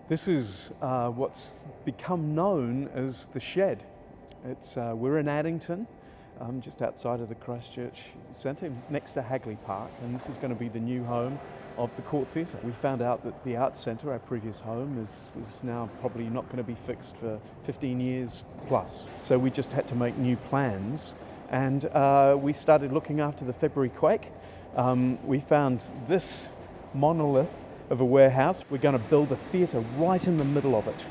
This is what's become known as the Shed. We're in Addington, just outside of the Christchurch Centre, next to Hagley Park, and this is going to be the new home of the Court Theatre. We found out that the Arts Centre, our previous home, is now probably not going to be fixed for 15 years plus. So we just had to make new plans, and we started looking after the February quake. We found this monolith of a warehouse. We're going to build a theatre right in the middle of it,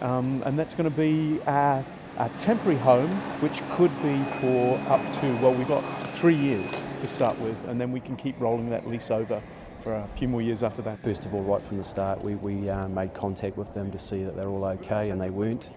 and that's going to be our temporary home, which could be for up to, well, we've got 3 years to start with, and then we can keep rolling that lease over for a few more years after that. First of all, right from the start, we made contact with them to see that they're all okay, and they weren't.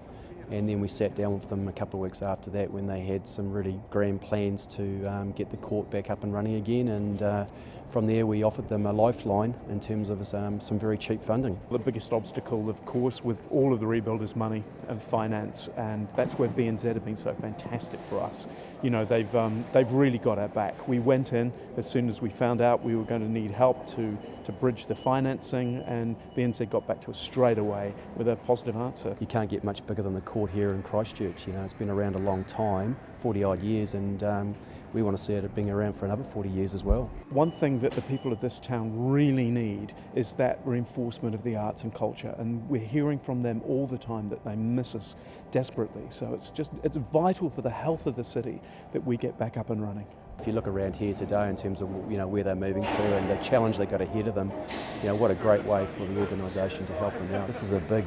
And then we sat down with them a couple of weeks after that when they had some really grand plans to get the court back up and running again, and from there we offered them a lifeline in terms of some very cheap funding. The biggest obstacle, of course, with all of the rebuild is money and finance, and that's where BNZ have been so fantastic for us. You know, they've really got our back. We went in as soon as we found out we were going to need help to bridge the financing, and BNZ got back to us straight away with a positive answer. You can't get much bigger than the court here in Christchurch. You know, it's been around a long time, 40 odd years, and we want to see it being around for another 40 years as well. One thing that the people of this town really need is that reinforcement of the arts and culture, and we're hearing from them all the time that they miss us desperately. So it's vital for the health of the city that we get back up and running. If you look around here today in terms of where they're moving to and the challenge they got ahead of them, what a great way for the organisation to help them out. This is a big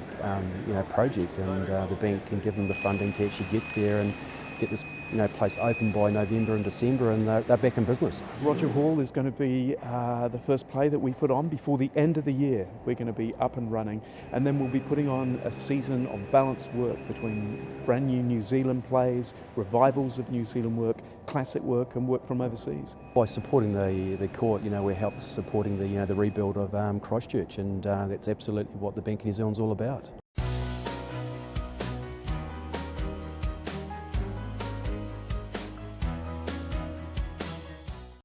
project, and the bank can give them the funding to actually get there and get this place open by November and December, and they're back in business. Roger Hall is going to be the first play that we put on before the end of the year. We're going to be up and running, and then we'll be putting on a season of balanced work between brand new New Zealand plays, revivals of New Zealand work, classic work, and work from overseas. By supporting the court, we help supporting the rebuild of Christchurch, and that's absolutely what the Bank of New Zealand's all about.